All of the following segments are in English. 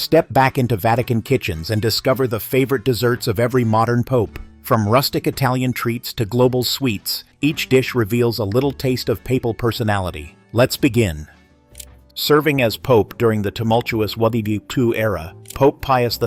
Step back into Vatican kitchens and discover the favorite desserts of every modern pope. From rustic Italian treats to global sweets, each dish reveals a little taste of papal personality. Let's begin. Serving as pope during the tumultuous VIII era, Pope Pius XII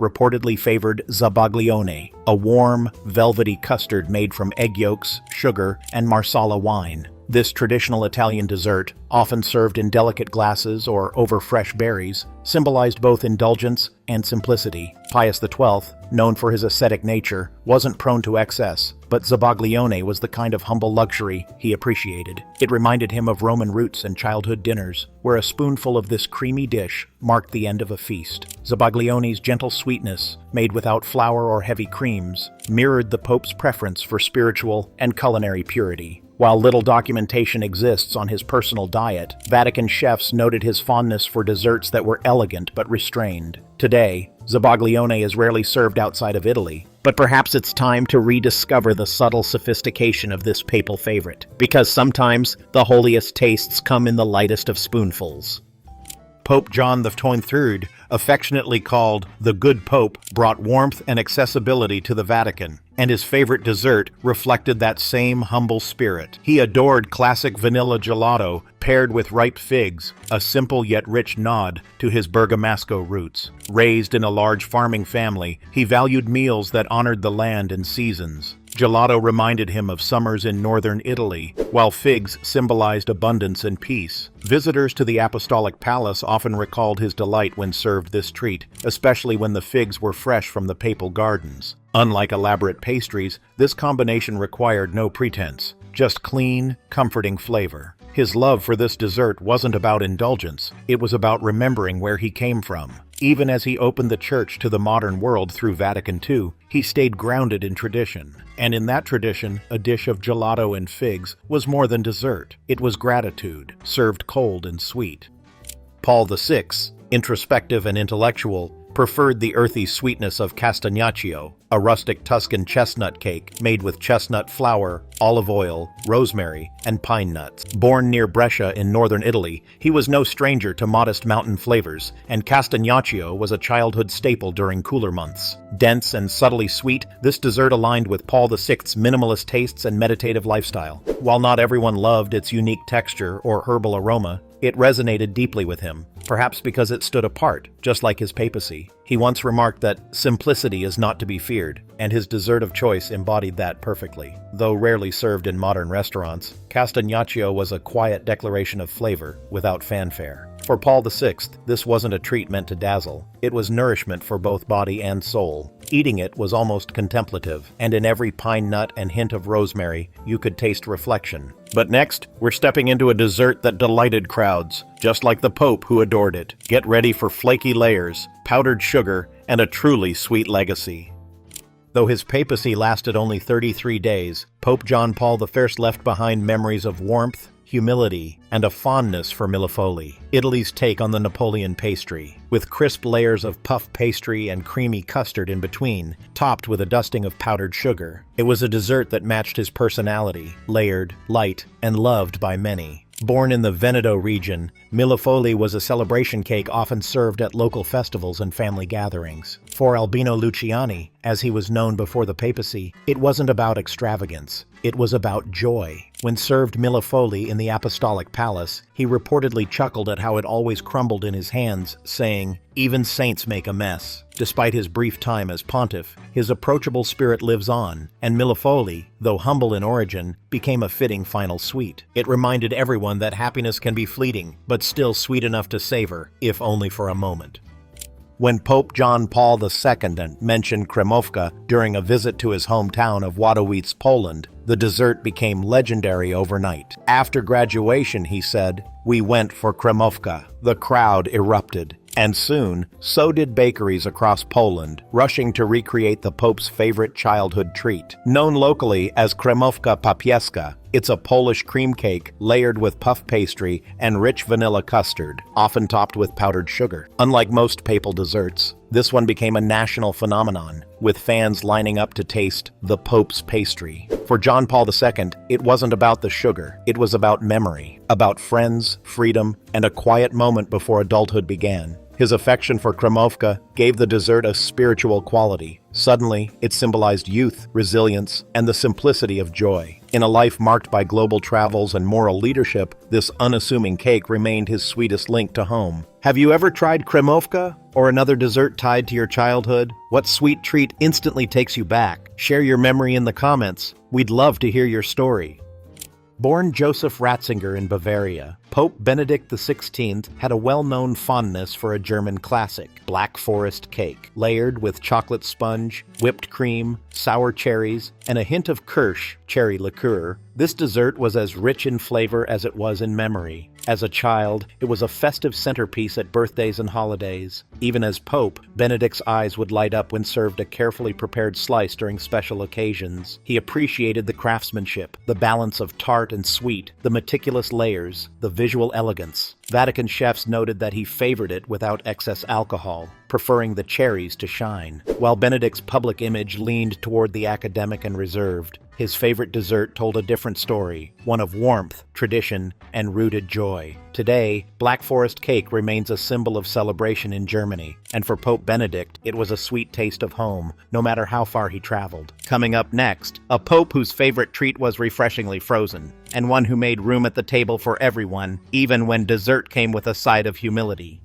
reportedly favored Zabaglione, a warm, velvety custard made from egg yolks, sugar, and Marsala wine. This traditional Italian dessert, often served in delicate glasses or over fresh berries, symbolized both indulgence and simplicity. Pius XII, known for his ascetic nature, wasn't prone to excess, but Zabaglione was the kind of humble luxury he appreciated. It reminded him of Roman roots and childhood dinners, where a spoonful of this creamy dish marked the end of a feast. Zabaglione's gentle sweetness, made without flour or heavy creams, mirrored the Pope's preference for spiritual and culinary purity. While little documentation exists on his personal diet, Vatican chefs noted his fondness for desserts that were elegant but restrained. Today, Zabaglione is rarely served outside of Italy, but perhaps it's time to rediscover the subtle sophistication of this papal favorite, because sometimes the holiest tastes come in the lightest of spoonfuls. Pope John XXIII, affectionately called the Good Pope, brought warmth and accessibility to the Vatican, and his favorite dessert reflected that same humble spirit. He adored classic vanilla gelato paired with ripe figs, a simple yet rich nod to his Bergamasco roots. Raised in a large farming family, he valued meals that honored the land and seasons. Gelato reminded him of summers in northern Italy, while figs symbolized abundance and peace. Visitors to the Apostolic Palace often recalled his delight when served this treat, especially when the figs were fresh from the papal gardens. Unlike elaborate pastries, this combination required no pretense, just clean, comforting flavor. His love for this dessert wasn't about indulgence, it was about remembering where he came from. Even as he opened the church to the modern world through Vatican II, he stayed grounded in tradition. And in that tradition, a dish of gelato and figs was more than dessert. It was gratitude, served cold and sweet. Paul VI, introspective and intellectual, preferred the earthy sweetness of castagnaccio, a rustic Tuscan chestnut cake made with chestnut flour, olive oil, rosemary, and pine nuts. Born near Brescia in northern Italy, he was no stranger to modest mountain flavors, and castagnaccio was a childhood staple during cooler months. Dense and subtly sweet, this dessert aligned with Paul VI's minimalist tastes and meditative lifestyle. While not everyone loved its unique texture or herbal aroma, it resonated deeply with him, perhaps because it stood apart, just like his papacy. He once remarked that simplicity is not to be feared, and his dessert of choice embodied that perfectly. Though rarely served in modern restaurants, castagnaccio was a quiet declaration of flavor, without fanfare. For Paul VI, this wasn't a treat meant to dazzle. It was nourishment for both body and soul. Eating it was almost contemplative, and in every pine nut and hint of rosemary, you could taste reflection. But next, we're stepping into a dessert that delighted crowds, just like the Pope who adored it. Get ready for flaky layers, powdered sugar, and a truly sweet legacy. Though his papacy lasted only 33 days, Pope John Paul I left behind memories of warmth, humility, and a fondness for Millefeuille, Italy's take on the Napoleon pastry, with crisp layers of puff pastry and creamy custard in between, topped with a dusting of powdered sugar. It was a dessert that matched his personality, layered, light, and loved by many. Born in the Veneto region, Millefeuille was a celebration cake often served at local festivals and family gatherings. For Albino Luciani, as he was known before the papacy, it wasn't about extravagance, it was about joy. When served Millefeuille in the Apostolic Palace, he reportedly chuckled at how it always crumbled in his hands, saying, "Even saints make a mess." Despite his brief time as pontiff, his approachable spirit lives on, and Millefeuille, though humble in origin, became a fitting final sweet. It reminded everyone that happiness can be fleeting, but still sweet enough to savor, if only for a moment. When Pope John Paul II mentioned Kremovka during a visit to his hometown of Wadowice, Poland, the dessert became legendary overnight. After graduation, he said, "We went for Kremovka." The crowd erupted. And soon, so did bakeries across Poland, rushing to recreate the Pope's favorite childhood treat. Known locally as Kremovka papieska, it's a Polish cream cake layered with puff pastry and rich vanilla custard, often topped with powdered sugar. Unlike most papal desserts, this one became a national phenomenon, with fans lining up to taste the Pope's pastry. For John Paul II, it wasn't about the sugar, it was about memory, about friends, freedom, and a quiet moment before adulthood began. His affection for Kremovka gave the dessert a spiritual quality. Suddenly, it symbolized youth, resilience, and the simplicity of joy. In a life marked by global travels and moral leadership, this unassuming cake remained his sweetest link to home. Have you ever tried Kremovka or another dessert tied to your childhood? What sweet treat instantly takes you back? Share your memory in the comments. We'd love to hear your story. Born Joseph Ratzinger in Bavaria, Pope Benedict XVI had a well-known fondness for a German classic, Black Forest cake. Layered with chocolate sponge, whipped cream, sour cherries, and a hint of Kirsch cherry liqueur, this dessert was as rich in flavor as it was in memory. As a child, it was a festive centerpiece at birthdays and holidays. Even as Pope, Benedict's eyes would light up when served a carefully prepared slice during special occasions. He appreciated the craftsmanship, the balance of tart and sweet, the meticulous layers, the visual elegance. Vatican chefs noted that he favored it without excess alcohol, preferring the cherries to shine. While Benedict's public image leaned toward the academic and reserved, his favorite dessert told a different story, one of warmth, tradition, and rooted joy. Today, Black Forest cake remains a symbol of celebration in Germany, and for Pope Benedict, it was a sweet taste of home, no matter how far he traveled. Coming up next, a pope whose favorite treat was refreshingly frozen, and one who made room at the table for everyone, even when dessert came with a side of humility.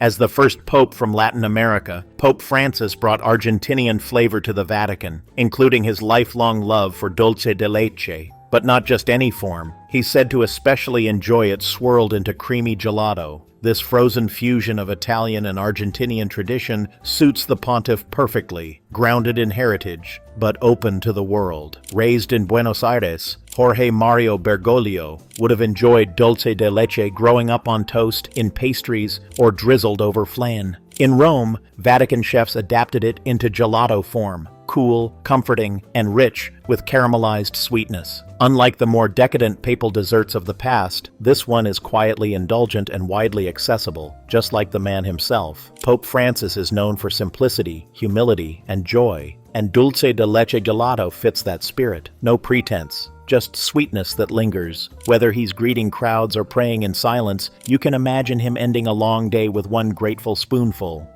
As the first pope from Latin America, Pope Francis brought Argentinian flavor to the Vatican, including his lifelong love for dulce de leche. But not just any form. He's said to especially enjoy it swirled into creamy gelato. This frozen fusion of Italian and Argentinian tradition suits the pontiff perfectly, grounded in heritage, but open to the world. Raised in Buenos Aires, Jorge Mario Bergoglio would have enjoyed dulce de leche growing up on toast, in pastries, or drizzled over flan. In Rome, Vatican chefs adapted it into gelato form, cool, comforting, and rich with caramelized sweetness. Unlike the more decadent papal desserts of the past, this one is quietly indulgent and widely accessible, just like the man himself. Pope Francis is known for simplicity, humility, and joy, and dulce de leche gelato fits that spirit. No pretense, just sweetness that lingers. Whether he's greeting crowds or praying in silence, you can imagine him ending a long day with one grateful spoonful.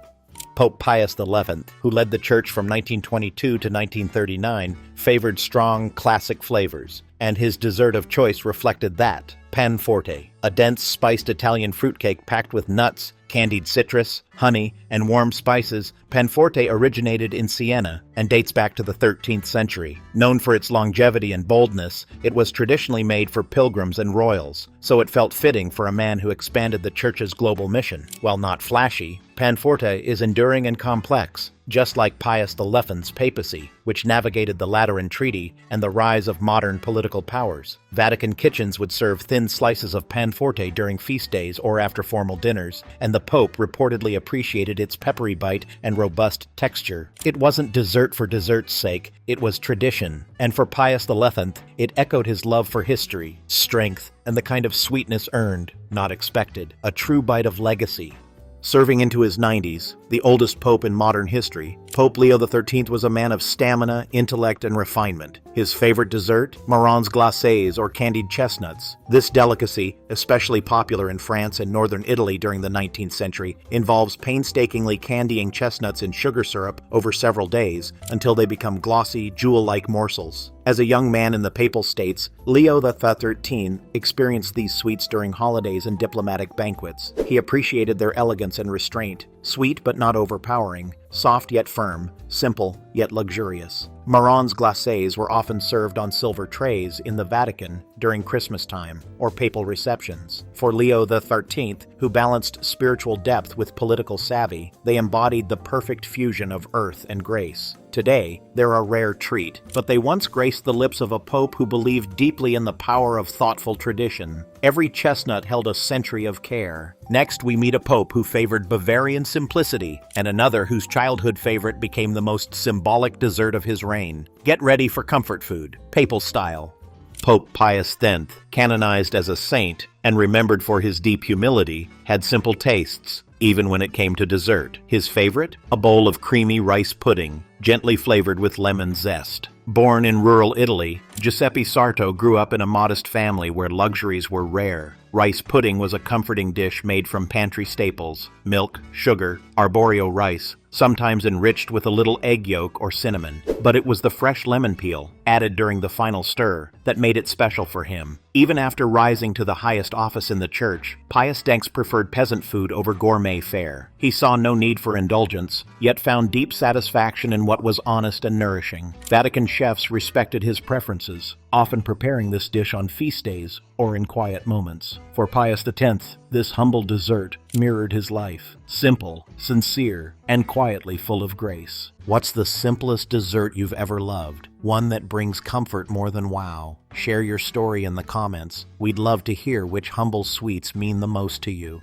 Pope Pius XI, who led the Church from 1922 to 1939, favored strong, classic flavors, and his dessert of choice reflected that. Panforte, a dense, spiced Italian fruitcake packed with nuts, candied citrus, honey, and warm spices. Panforte originated in Siena and dates back to the 13th century. Known for its longevity and boldness, it was traditionally made for pilgrims and royals, so it felt fitting for a man who expanded the Church's global mission. While not flashy, Panforte is enduring and complex, just like Pius XI's Papacy, which navigated the Lateran Treaty and the rise of modern political powers. Vatican kitchens would serve thin slices of Panforte during feast days or after formal dinners, and the Pope reportedly appreciated its peppery bite and robust texture. It wasn't dessert for dessert's sake, it was tradition. And for Pius XI, it echoed his love for history, strength, and the kind of sweetness earned, not expected. A true bite of legacy. Serving into his 90s, the oldest pope in modern history, Pope Leo XIII was a man of stamina, intellect, and refinement. His favorite dessert? Marrons glacés or candied chestnuts. This delicacy, especially popular in France and northern Italy during the 19th century, involves painstakingly candying chestnuts in sugar syrup over several days until they become glossy, jewel-like morsels. As a young man in the Papal States, Leo XIII experienced these sweets during holidays and diplomatic banquets. He appreciated their elegance and restraint, sweet but not overpowering, soft yet firm, simple yet luxurious. Marrons glacés were often served on silver trays in the Vatican during Christmas time or papal receptions. For Leo XIII, who balanced spiritual depth with political savvy, they embodied the perfect fusion of earth and grace. Today, they're a rare treat, but they once graced the lips of a pope who believed deeply in the power of thoughtful tradition. Every chestnut held a century of care. Next, we meet a pope who favored Bavarian simplicity, and another whose childhood favorite became the most symbolic dessert of his reign. Get ready for comfort food, papal style. Pope Pius X, canonized as a saint and remembered for his deep humility, had simple tastes, even when it came to dessert. His favorite? A bowl of creamy rice pudding, gently flavored with lemon zest. Born in rural Italy, Giuseppe Sarto grew up in a modest family where luxuries were rare. Rice pudding was a comforting dish made from pantry staples: milk, sugar, arborio rice, sometimes enriched with a little egg yolk or cinnamon. But it was the fresh lemon peel, added during the final stir, that made it special for him. Even after rising to the highest office in the church, Pius XI preferred peasant food over gourmet fare. He saw no need for indulgence, yet found deep satisfaction in what was honest and nourishing. Vatican chefs respected his preferences, often preparing this dish on feast days or in quiet moments. For Pius X, this humble dessert mirrored his life: simple, sincere, and quietly full of grace. What's the simplest dessert you've ever loved? One that brings comfort more than wow? Share your story in the comments. We'd love to hear which humble sweets mean the most to you.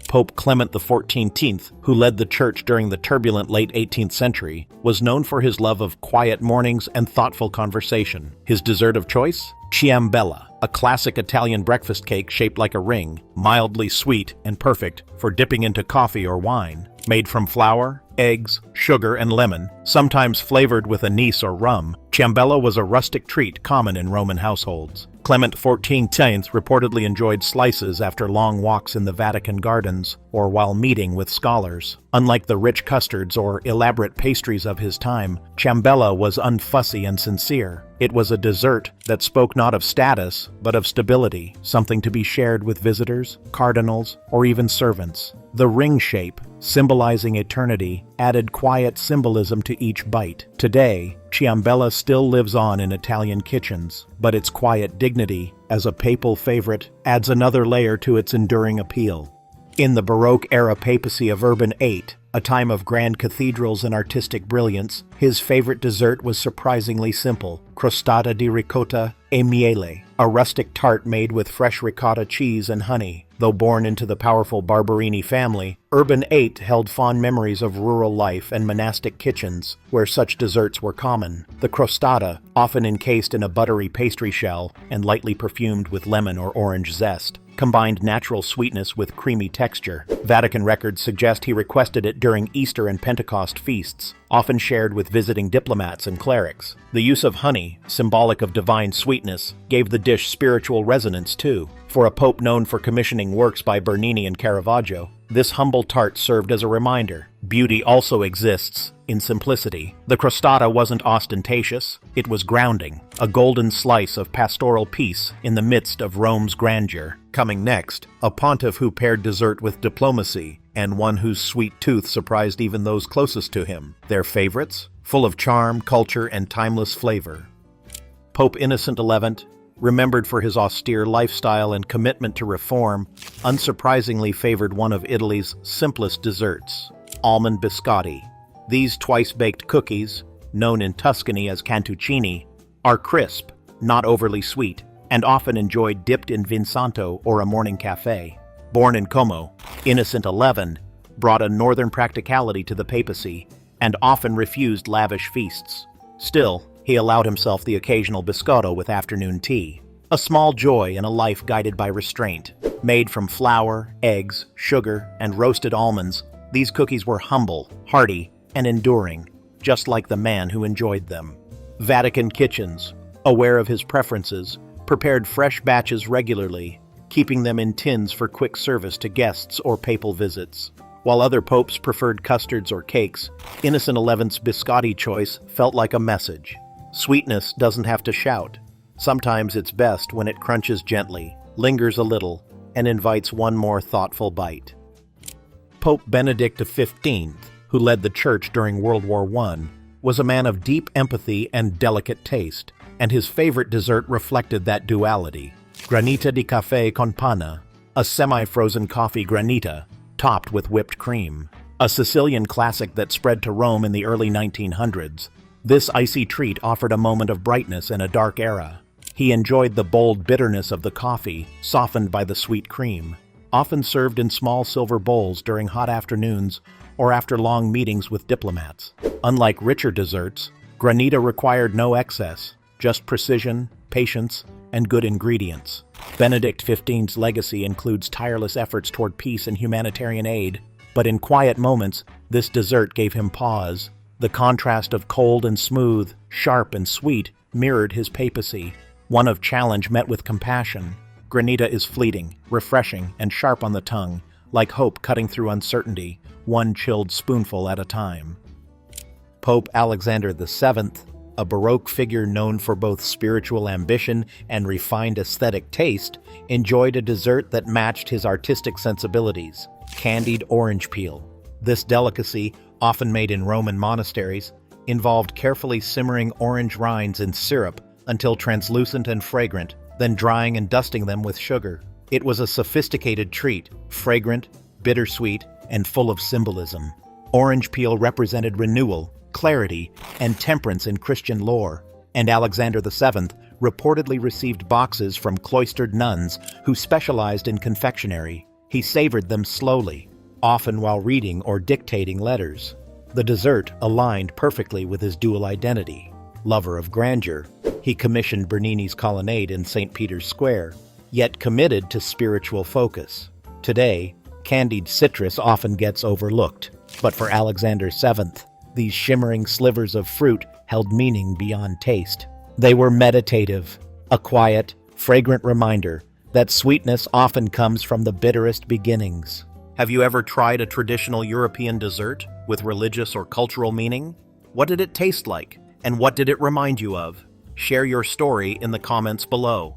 Pope Clement XIV, who led the Church during the turbulent late 18th century, was known for his love of quiet mornings and thoughtful conversation. His dessert of choice? Ciambella, a classic Italian breakfast cake shaped like a ring, mildly sweet and perfect for dipping into coffee or wine. Made from flour, eggs, sugar, and lemon, sometimes flavored with anise or rum, Ciambella was a rustic treat common in Roman households. Clement XIV reportedly enjoyed slices after long walks in the Vatican gardens or while meeting with scholars. Unlike the rich custards or elaborate pastries of his time, Ciambella was unfussy and sincere. It was a dessert that spoke not of status, but of stability, something to be shared with visitors, cardinals, or even servants. The ring shape, symbolizing eternity, added quiet symbolism to each bite. Today, Ciambella still lives on in Italian kitchens, but its quiet dignity, as a papal favorite, adds another layer to its enduring appeal. In the Baroque-era papacy of Urban VIII, a time of grand cathedrals and artistic brilliance, his favorite dessert was surprisingly simple: crostata di ricotta e miele, a rustic tart made with fresh ricotta cheese and honey. Though born into the powerful Barberini family, Urban VIII held fond memories of rural life and monastic kitchens, where such desserts were common. The crostata, often encased in a buttery pastry shell and lightly perfumed with lemon or orange zest, combined natural sweetness with creamy texture. Vatican records suggest he requested it during Easter and Pentecost feasts, often shared with visiting diplomats and clerics. The use of honey, symbolic of divine sweetness, gave the dish spiritual resonance too. For a pope known for commissioning works by Bernini and Caravaggio, this humble tart served as a reminder. Beauty also exists in simplicity. The crostata wasn't ostentatious, it was grounding, a golden slice of pastoral peace in the midst of Rome's grandeur. Coming next, a pontiff who paired dessert with diplomacy, and one whose sweet tooth surprised even those closest to him. Their favorites? Full of charm, culture, and timeless flavor. Pope Innocent XI, remembered for his austere lifestyle and commitment to reform, unsurprisingly favored one of Italy's simplest desserts: almond biscotti. These twice-baked cookies, known in Tuscany as cantuccini, are crisp, not overly sweet, and often enjoyed dipped in vinsanto or a morning cafe. Born in Como, Innocent XI brought a northern practicality to the papacy and often refused lavish feasts. Still, he allowed himself the occasional biscotto with afternoon tea, a small joy in a life guided by restraint. Made from flour, eggs, sugar, and roasted almonds, these cookies were humble, hearty, and enduring, just like the man who enjoyed them. Vatican kitchens, aware of his preferences, prepared fresh batches regularly, keeping them in tins for quick service to guests or papal visits. While other popes preferred custards or cakes, Innocent XI's biscotti choice felt like a message. Sweetness doesn't have to shout. Sometimes it's best when it crunches gently, lingers a little, and invites one more thoughtful bite. Pope Benedict XV, who led the Church during World War I, was a man of deep empathy and delicate taste, and his favorite dessert reflected that duality: granita di caffè con panna, a semi-frozen coffee granita topped with whipped cream. A Sicilian classic that spread to Rome in the early 1900s, this icy treat offered a moment of brightness in a dark era. He enjoyed the bold bitterness of the coffee, softened by the sweet cream, often served in small silver bowls during hot afternoons or after long meetings with diplomats. Unlike richer desserts, granita required no excess, just precision, patience, and good ingredients. Benedict XV's legacy includes tireless efforts toward peace and humanitarian aid, but in quiet moments, this dessert gave him pause. The contrast of cold and smooth, sharp and sweet, mirrored his papacy, one of challenge met with compassion, Granita is fleeting, refreshing, and sharp on the tongue, like hope cutting through uncertainty, one chilled spoonful at a time. Pope Alexander VII, a Baroque figure known for both spiritual ambition and refined aesthetic taste, enjoyed a dessert that matched his artistic sensibilities: candied orange peel. This delicacy, often made in Roman monasteries, involved carefully simmering orange rinds in syrup until translucent and fragrant, then drying and dusting them with sugar. It was a sophisticated treat, fragrant, bittersweet, and full of symbolism. Orange peel represented renewal, clarity, and temperance in Christian lore, and Alexander VII reportedly received boxes from cloistered nuns who specialized in confectionery. He savored them slowly, often while reading or dictating letters. The dessert aligned perfectly with his dual identity. Lover of grandeur, he commissioned Bernini's colonnade in St. Peter's Square, yet committed to spiritual focus. Today, candied citrus often gets overlooked, but for Alexander VII, these shimmering slivers of fruit held meaning beyond taste. They were meditative, a quiet, fragrant reminder that sweetness often comes from the bitterest beginnings. Have you ever tried a traditional European dessert with religious or cultural meaning? What did it taste like, and what did it remind you of? Share your story in the comments below.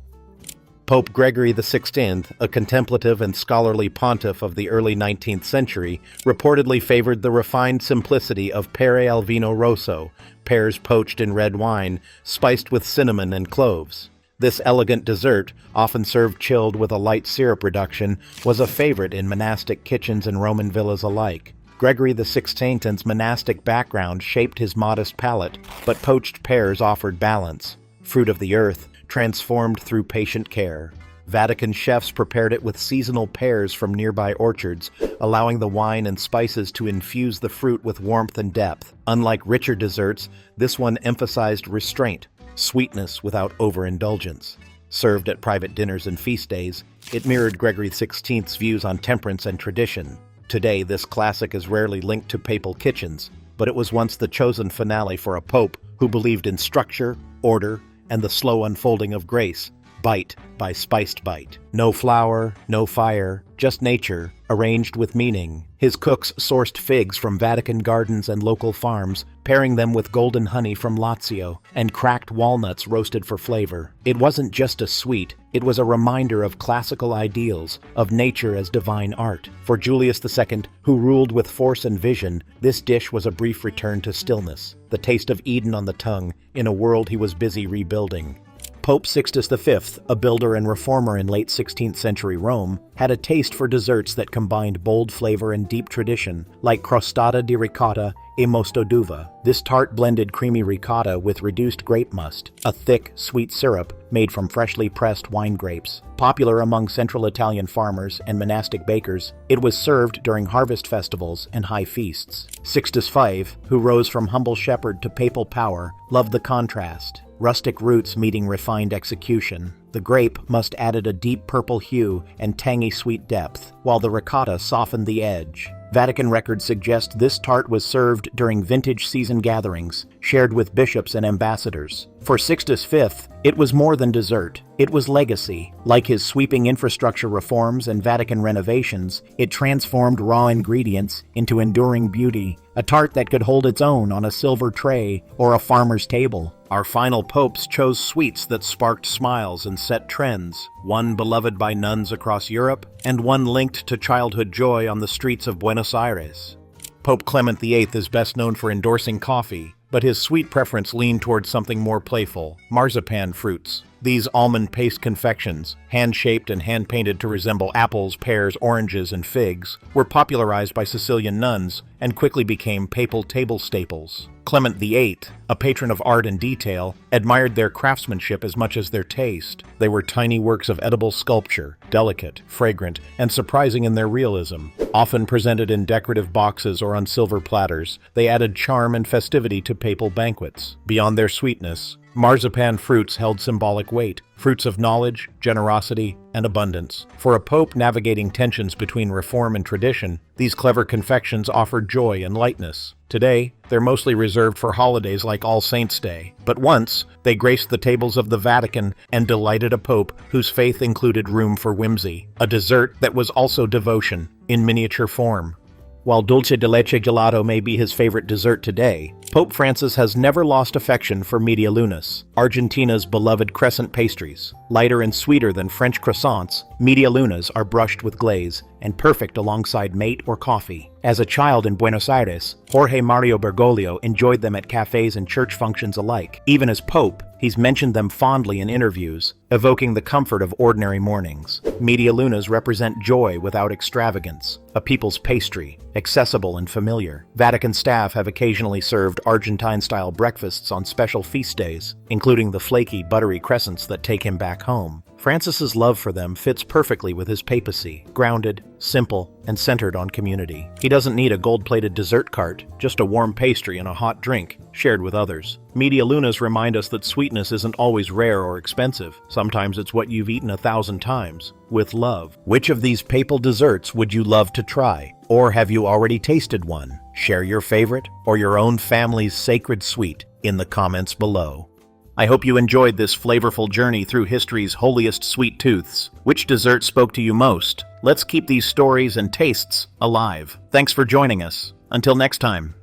Pope Gregory XVI, a contemplative and scholarly pontiff of the early 19th century, reportedly favored the refined simplicity of pere al vino rosso, pears poached in red wine, spiced with cinnamon and cloves. This elegant dessert, often served chilled with a light syrup reduction, was a favorite in monastic kitchens and Roman villas alike. Gregory XVI's monastic background shaped his modest palate, but poached pears offered balance. Fruit of the earth, transformed through patient care. Vatican chefs prepared it with seasonal pears from nearby orchards, allowing the wine and spices to infuse the fruit with warmth and depth. Unlike richer desserts, this one emphasized restraint, sweetness without overindulgence. Served at private dinners and feast days, it mirrored Gregory XVI's views on temperance and tradition. Today, this classic is rarely linked to papal kitchens, but it was once the chosen finale for a pope who believed in structure, order, and the slow unfolding of grace, bite by spiced bite. No flour, no fire, just nature, arranged with meaning. His cooks sourced figs from Vatican gardens and local farms, pairing them with golden honey from Lazio, and cracked walnuts roasted for flavor. It wasn't just a sweet, it was a reminder of classical ideals, of nature as divine art. For Julius II, who ruled with force and vision, this dish was a brief return to stillness, the taste of Eden on the tongue, in a world he was busy rebuilding. Pope Sixtus V, a builder and reformer in late 16th century Rome, had a taste for desserts that combined bold flavor and deep tradition, like crostata di ricotta e mosto d'uva. This tart blended creamy ricotta with reduced grape must, a thick, sweet syrup made from freshly pressed wine grapes. Popular among Central Italian farmers and monastic bakers, it was served during harvest festivals and high feasts. Sixtus V, who rose from humble shepherd to papal power, loved the contrast. Rustic roots meeting refined execution. The grape must added a deep purple hue and tangy sweet depth, while the ricotta softened the edge. Vatican records suggest this tart was served during vintage season gatherings, shared with bishops and ambassadors. For Sixtus V, it was more than dessert. It was legacy. Like his sweeping infrastructure reforms and Vatican renovations, it transformed raw ingredients into enduring beauty, a tart that could hold its own on a silver tray or a farmer's table. Our final popes chose sweets that sparked smiles and set trends, one beloved by nuns across Europe, and one linked to childhood joy on the streets of Buenos Aires. Pope Clement VIII is best known for endorsing coffee, but his sweet preference leaned towards something more playful: marzipan fruits. These almond paste confections, hand-shaped and hand-painted to resemble apples, pears, oranges, and figs, were popularized by Sicilian nuns and quickly became papal table staples. Clement VIII, a patron of art and detail, admired their craftsmanship as much as their taste. They were tiny works of edible sculpture, delicate, fragrant, and surprising in their realism. Often presented in decorative boxes or on silver platters, they added charm and festivity to papal banquets. Beyond their sweetness, Marzipan fruits held symbolic weight, fruits of knowledge, generosity, and abundance. For a pope navigating tensions between reform and tradition, these clever confections offered joy and lightness. Today, they're mostly reserved for holidays like All Saints' Day, but once, they graced the tables of the Vatican and delighted a pope whose faith included room for whimsy, a dessert that was also devotion, in miniature form. While dulce de leche gelato may be his favorite dessert today, Pope Francis has never lost affection for media lunas, Argentina's beloved crescent pastries. Lighter and sweeter than French croissants, media lunas are brushed with glaze and perfect alongside mate or coffee. As a child in Buenos Aires, Jorge Mario Bergoglio enjoyed them at cafes and church functions alike. Even as Pope, he's mentioned them fondly in interviews, evoking the comfort of ordinary mornings. Media lunas represent joy without extravagance, a people's pastry, accessible and familiar. Vatican staff have occasionally served Argentine-style breakfasts on special feast days, including the flaky, buttery crescents that take him back home. Francis's love for them fits perfectly with his papacy, grounded, simple, and centered on community. He doesn't need a gold-plated dessert cart, just a warm pastry and a hot drink, shared with others. Media lunas remind us that sweetness isn't always rare or expensive. Sometimes it's what you've eaten 1,000 times, with love. Which of these papal desserts would you love to try? Or have you already tasted one? Share your favorite or your own family's sacred sweet in the comments below. I hope you enjoyed this flavorful journey through history's holiest sweet tooths. Which dessert spoke to you most? Let's keep these stories and tastes alive. Thanks for joining us. Until next time.